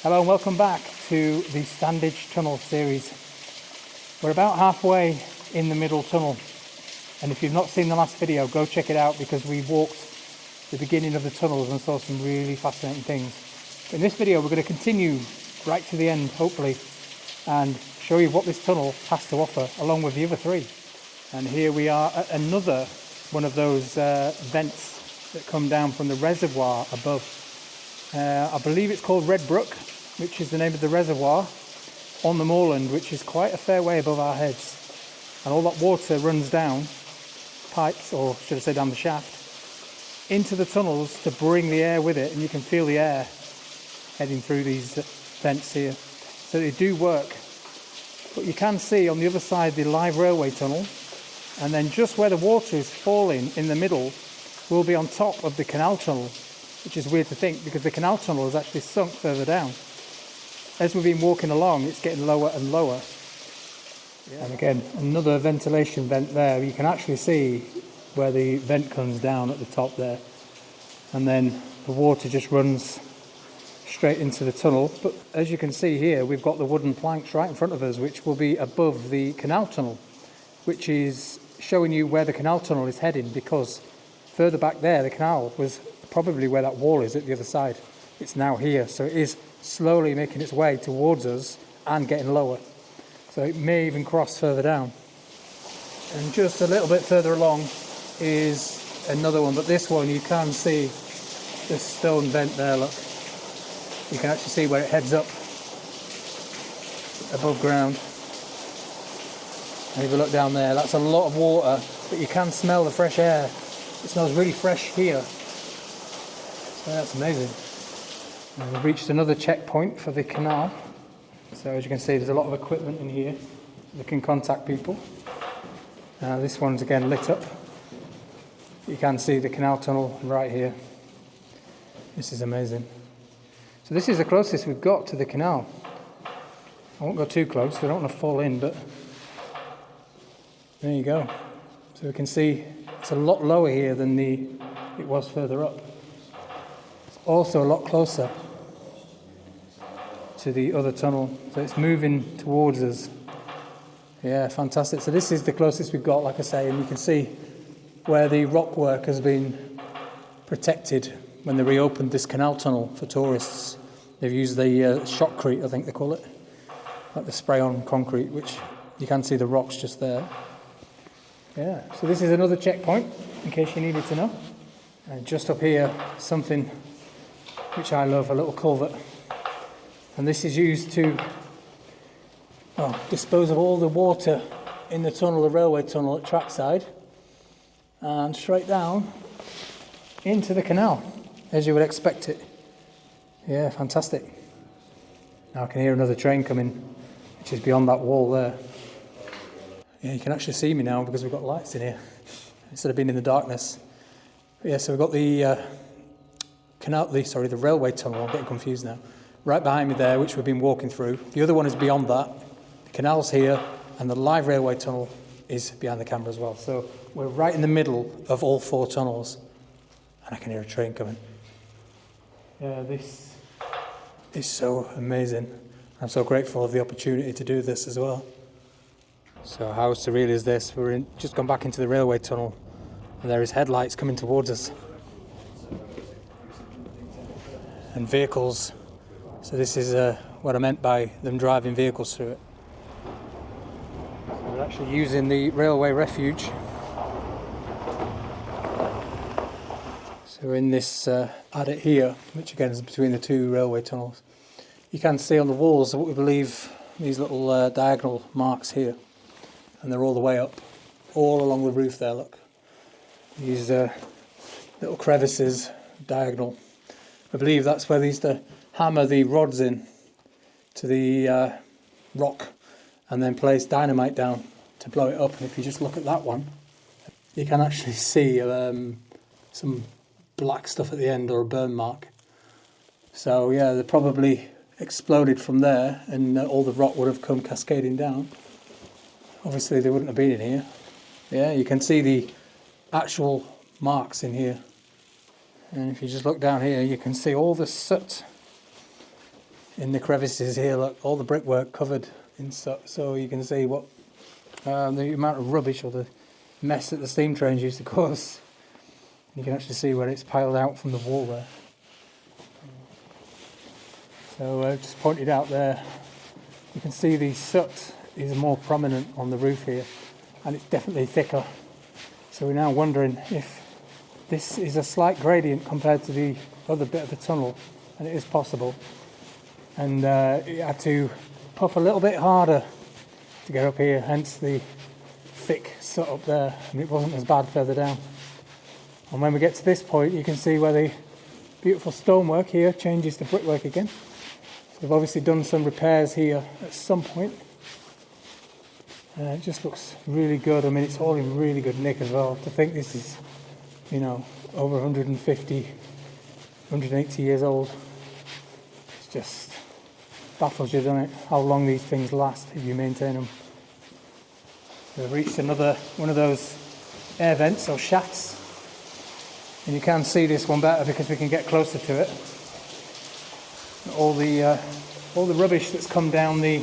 Hello and welcome back to the Standedge Tunnels series. We're about halfway in the middle tunnel, and if you've not seen the last video, go check it out because we walked the beginning of the tunnels and saw some really fascinating things. In this video we're going to continue right to the end, hopefully, and show you what this tunnel has to offer along with the other three. And here we are at another one of those vents that come down from the reservoir above. I believe it's called Red Brook, which is the name of the reservoir on the moorland, which is quite a fair way above our heads. And all that water runs down pipes, or should I say down the shaft, into the tunnels to bring the air with it, and you can feel the air heading through these vents here. So they do work. But you can see on the other side the live railway tunnel, and then just where the water is falling in the middle will be on top of the canal tunnel, which is weird to think because the canal tunnel has actually sunk further down. As we've been walking along, it's getting lower and lower. Yeah. And again, another ventilation vent there. You can actually see where the vent comes down at the top there. And then the water just runs straight into the tunnel. But as you can see here, we've got the wooden planks right in front of us, which will be above the canal tunnel, which is showing you where the canal tunnel is heading, because further back there, the canal was probably where that wall is at the other side. It's now here, so it is slowly making its way towards us and getting lower. So it may even cross further down. And just a little bit further along is another one, but this one you can see this stone vent there, look. You can actually see where it heads up above ground. And if you look down there, that's a lot of water, but you can smell the fresh air. It smells really fresh here. So that's amazing. And we've reached another checkpoint for the canal. So as you can see, there's a lot of equipment in here that can contact people. This one's again lit up. You can see the canal tunnel right here. This is amazing. So this is the closest we've got to the canal. I won't go too close, I don't want to fall in, but there you go. So we can see it's a lot lower here than it was further up. It's also a lot closer to the other tunnel, so it's moving towards us. Yeah, fantastic. So this is the closest we've got, like I say, and you can see where the rock work has been protected when they reopened this canal tunnel for tourists. They've used the shotcrete, I think they call it, like the spray-on concrete, which you can see the rocks just there. Yeah, so this is another checkpoint, in case you needed to know. And just up here, something which I love, a little culvert. And this is used to dispose of all the water in the tunnel, the railway tunnel at trackside, and straight down into the canal, as you would expect it. Yeah, fantastic. Now I can hear another train coming, which is beyond that wall there. Yeah, you can actually see me now because we've got lights in here instead of being in the darkness. But yeah, so we've got the the railway tunnel. I'm getting confused now. Right behind me there, which we've been walking through. The other one is beyond that. The canal's here, and the live railway tunnel is behind the camera as well. So we're right in the middle of all four tunnels, and I can hear a train coming. Yeah, this is so amazing. I'm so grateful of the opportunity to do this as well. So how surreal is this? Just gone back into the railway tunnel, and there is headlights coming towards us. And vehicles. So this is what I meant by them driving vehicles through it. So we're actually using the railway refuge. So we're in this adit here, which again is between the two railway tunnels. You can see on the walls what we believe these little diagonal marks here. And they're all the way up, all along the roof there, look. These little crevices, diagonal. I believe that's where they used to hammer the rods in to the rock and then place dynamite down to blow it up. And if you just look at that one, you can actually see some black stuff at the end, or a burn mark. So yeah, they probably exploded from there, and all the rock would have come cascading down. Obviously they wouldn't have been in here. Yeah, you can see the actual marks in here. And if you just look down here, you can see all the soot in the crevices here. Look, all the brickwork covered in so you can see what the amount of rubbish or the mess that the steam trains used to cause. You can actually see where it's piled out from the wall there. So just pointed out there, you can see the soot is more prominent on the roof here, and it's definitely thicker. So we're now wondering if this is a slight gradient compared to the other bit of the tunnel, and it is possible. And it had to puff a little bit harder to get up here, hence the thick soot up there, and it wasn't as bad further down. And when we get to this point, you can see where the beautiful stonework here changes to brickwork again. So we've obviously done some repairs here at some point. It just looks really good. I mean, it's all in really good nick as well. To think this is, you know, over 150, 180 years old. It's just baffles you, doesn't it? How long these things last if you maintain them. We've reached another one of those air vents or shafts. And you can see this one better because we can get closer to it. All the rubbish that's come down the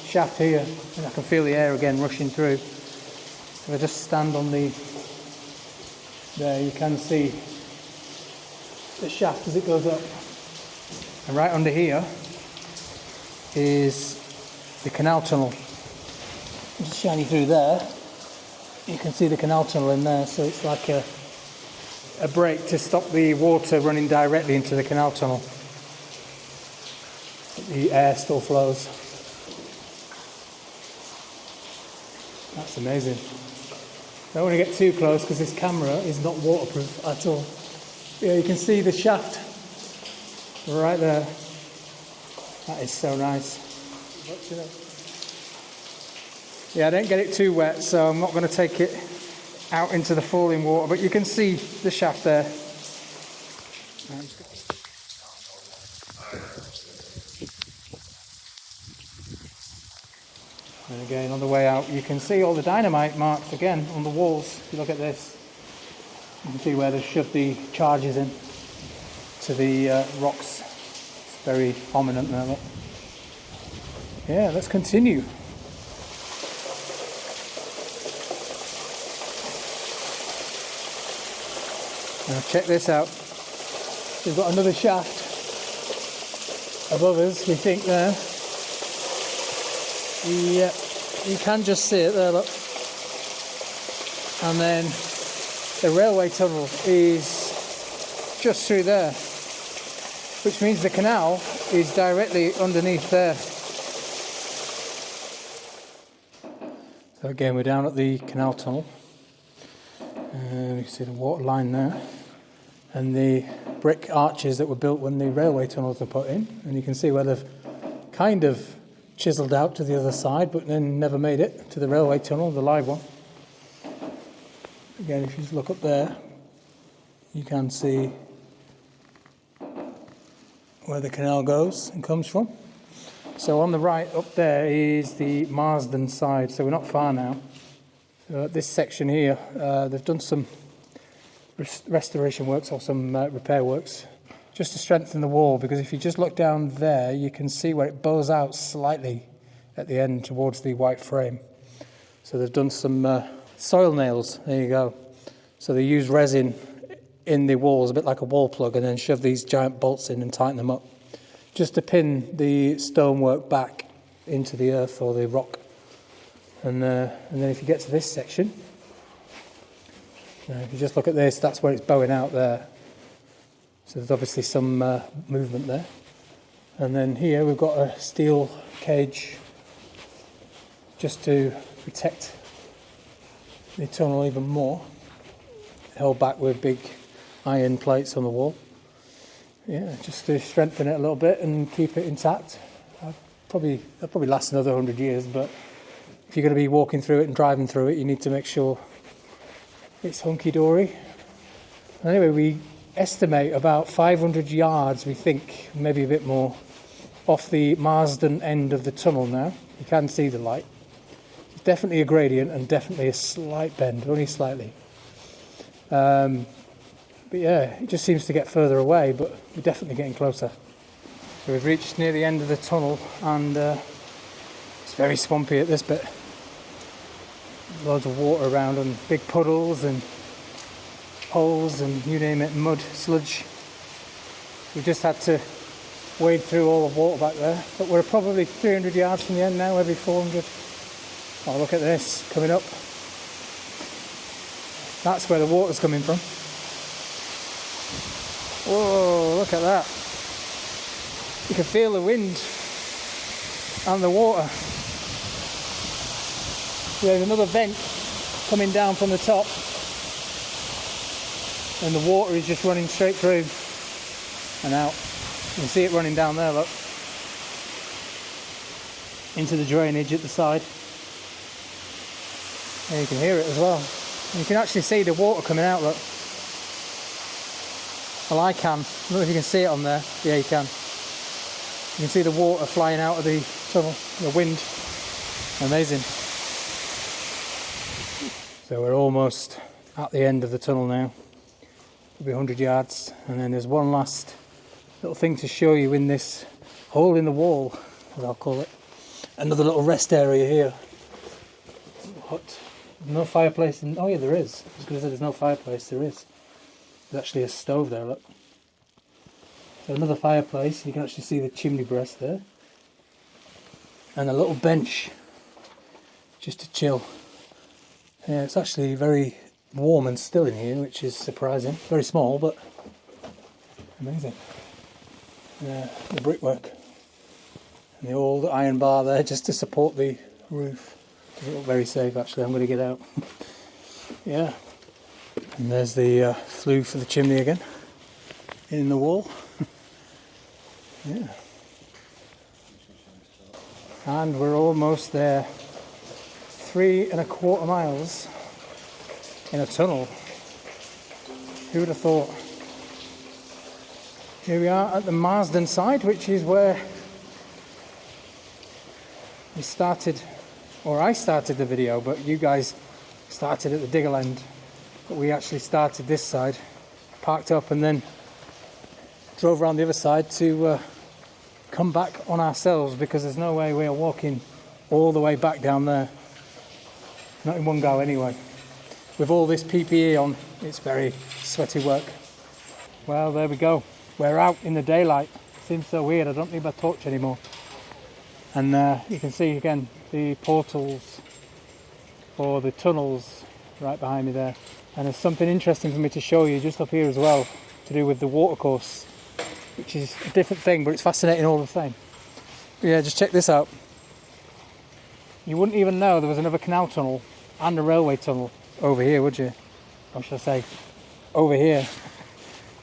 shaft here, and I can feel the air again rushing through. If I just stand on there, you can see the shaft as it goes up. And right under here is the canal tunnel. Just shining through there, you can see the canal tunnel in there. So it's like a break to stop the water running directly into the canal tunnel. The air still flows. That's amazing. Don't want to get too close because this camera is not waterproof at all. Yeah, you can see the shaft right there. That is so nice. Yeah, I didn't get it too wet, so I'm not going to take it out into the falling water, but you can see the shaft there. And again, on the way out, you can see all the dynamite marks again on the walls. If you look at this, you can see where they've shoved the charges in to the rocks. It's very prominent now. Look. Yeah, let's continue. Now check this out. We've got another shaft above us, we think there. Yep, you can just see it there, look. And then the railway tunnel is just through there, which means the canal is directly underneath there. So again, we're down at the canal tunnel. And you can see the water line there. And the brick arches that were built when the railway tunnels were put in. And you can see where they've kind of chiselled out to the other side, but then never made it to the railway tunnel, the live one. Again, if you just look up there, you can see where the canal goes and comes from. So on the right up there is the Marsden side, so we're not far now. So at this section here, they've done some restoration works or some repair works just to strengthen the wall, because if you just look down there, you can see where it bows out slightly at the end towards the white frame. So they've done some soil nails, there you go. So they use resin in the walls, a bit like a wall plug, and then shove these giant bolts in and tighten them up, just to pin the stonework back into the earth or the rock. And then if you get to this section, if you just look at this, that's where it's bowing out there. So there's obviously some movement there. And then here we've got a steel cage just to protect the tunnel even more, held back with big iron plates on the wall. Yeah, just to strengthen it a little bit and keep it intact. That'll probably last another 100 years, but if you're going to be walking through it and driving through it, you need to make sure it's hunky-dory. Anyway, we estimate about 500 yards, we think, maybe a bit more, off the Marsden end of the tunnel now. You can see the light. It's definitely a gradient and definitely a slight bend, only slightly. But yeah, it just seems to get further away, but we're definitely getting closer. So we've reached near the end of the tunnel, and it's very swampy at this bit. Loads of water around and big puddles and holes and you name it, mud, sludge. We just had to wade through all the water back there, but we're probably 300 yards from the end now, every 400. Oh, look at this coming up. That's where the water's coming from. Whoa, look at that. You can feel the wind and the water. There's another vent coming down from the top, and the water is just running straight through and out. You can see it running down there, look, into the drainage at the side. And you can hear it as well. And you can actually see the water coming out, look. Well, I can. I don't know if you can see it on there. Yeah, you can. You can see the water flying out of the tunnel, the wind. Amazing. So we're almost at the end of the tunnel now. It'll be 100 yards. And then there's one last little thing to show you in this hole in the wall, as I'll call it. Another little rest area here. Hut. No fireplace. Oh yeah, there is. I was going to say there's no fireplace. There is. There's actually a stove there, look. So another fireplace. You can actually see the chimney breast there. And a little bench just to chill. Yeah, it's actually very warm and still in here, which is surprising. Very small, but amazing. The brickwork. And the old iron bar there just to support the roof. Doesn't look very safe, actually. I'm going to get out. Yeah. And there's the flue for the chimney again. In the wall. Yeah. And we're almost there. 3¼ miles in a tunnel. Who would have thought? Here we are at the Marsden side, which is where we started, or I started the video, but you guys started at the Diggle end. But we actually started this side, parked up, and then drove around the other side to come back on ourselves, because there's no way we are walking all the way back down there. Not in one go anyway. With all this PPE on, it's very sweaty work. Well, there we go. We're out in the daylight. Seems so weird, I don't need my torch anymore. And you can see again the portals for the tunnels right behind me there. And there's something interesting for me to show you just up here as well, to do with the watercourse, which is a different thing, but it's fascinating all the same. But yeah, just check this out. You wouldn't even know there was another canal tunnel and a railway tunnel over here, would you? Or should I say, over here.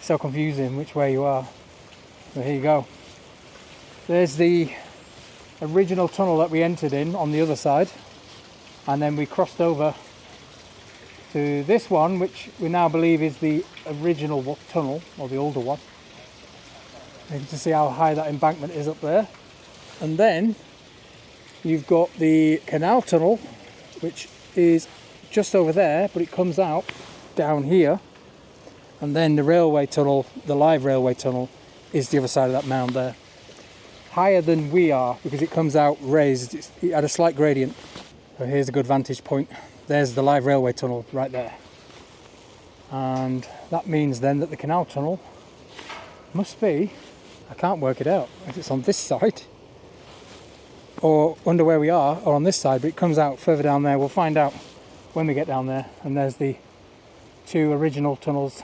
So confusing which way you are. So here you go. There's the original tunnel that we entered in on the other side, and then we crossed over to this one, which we now believe is the original tunnel, or the older one. You can see how high that embankment is up there. And then you've got the canal tunnel, which is just over there, but it comes out down here. And then the railway tunnel, the live railway tunnel, is the other side of that mound there. Higher than we are, because it comes out raised. It had a slight gradient. So here's a good vantage point. There's the live railway tunnel right there. And that means then that the canal tunnel must be, I can't work it out, if it's on this side or under where we are, or on this side, but it comes out further down there. We'll find out when we get down there. And there's the two original tunnels,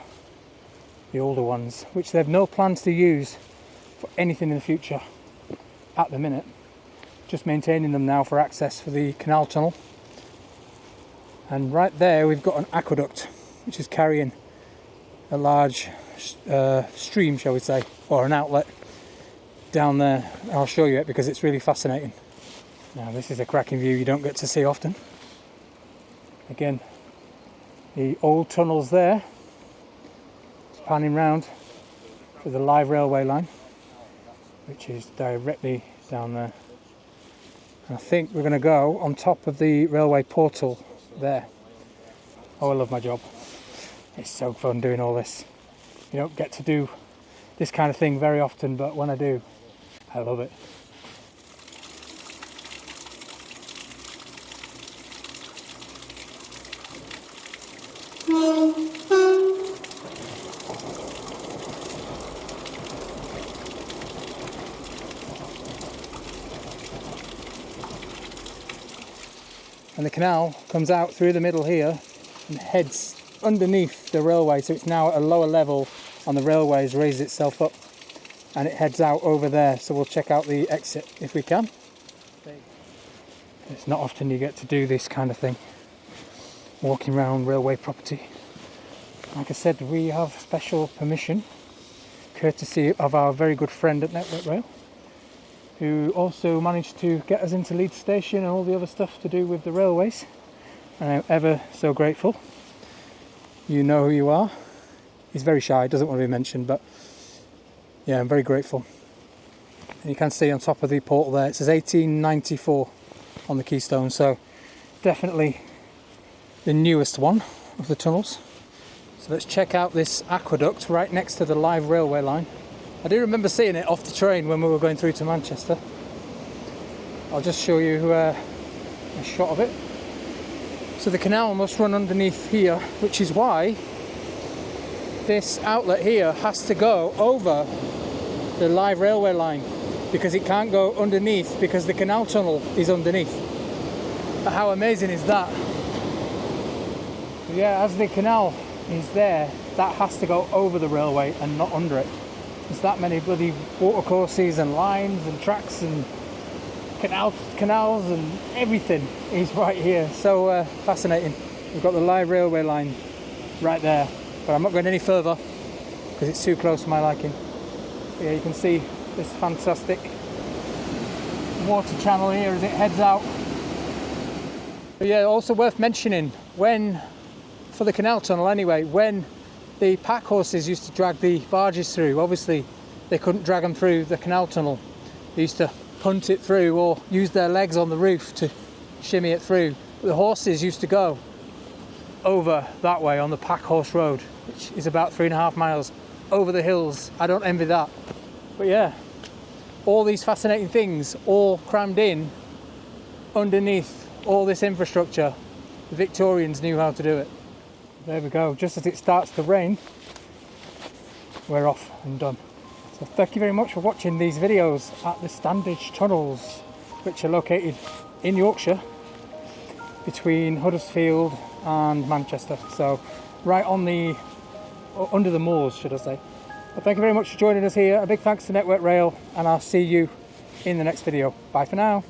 the older ones, which they have no plans to use for anything in the future at the minute. Just maintaining them now for access for the canal tunnel. And right there we've got an aqueduct, which is carrying a large stream, shall we say, or an outlet down there. I'll show you it because it's really fascinating. Now this is a cracking view you don't get to see often. Again, the old tunnels there, just panning round to the live railway line, which is directly down there. And I think we're going to go on top of the railway portal there. Oh, I love my job. It's so fun doing all this. You don't get to do this kind of thing very often, but when I do, I love it. And the canal comes out through the middle here and heads underneath the railway, so it's now at a lower level on the railways, raised itself up, and it heads out over there. So we'll check out the exit if we can. It's not often you get to do this kind of thing, walking around railway property. Like I said, we have special permission, courtesy of our very good friend at Network Rail, who also managed to get us into Leeds Station and all the other stuff to do with the railways. And I'm ever so grateful. You know who you are. He's very shy, doesn't want to be mentioned, but yeah, I'm very grateful. And you can see on top of the portal there, it says 1894 on the keystone, so definitely the newest one of the tunnels. So let's check out this aqueduct right next to the live railway line. I do remember seeing it off the train when we were going through to Manchester. I'll just show you a shot of it. So the canal must run underneath here, which is why this outlet here has to go over the live railway line, because it can't go underneath because the canal tunnel is underneath. But how amazing is that? Yeah, as the canal is there, that has to go over the railway and not under it. There's that many bloody watercourses and lines and tracks and canals and everything is right here. So fascinating. We've got the live railway line right there, but I'm not going any further because it's too close to my liking. Yeah, you can see this fantastic water channel here as it heads out. But yeah, also worth mentioning, when, for the canal tunnel anyway, when the pack horses used to drag the barges through, obviously they couldn't drag them through the canal tunnel. They used to punt it through or use their legs on the roof to shimmy it through. But the horses used to go over that way on the pack horse road, which is about 3.5 miles over the hills. I don't envy that. But yeah, all these fascinating things all crammed in underneath all this infrastructure. The Victorians knew how to do it. There we go, just as it starts to rain, we're off and done. So thank you very much for watching these videos at the Standedge Tunnels, which are located in Yorkshire between Huddersfield and Manchester. So right on the, under the moors, should I say. But thank you very much for joining us here. A big thanks to Network Rail, and I'll see you in the next video. Bye for now.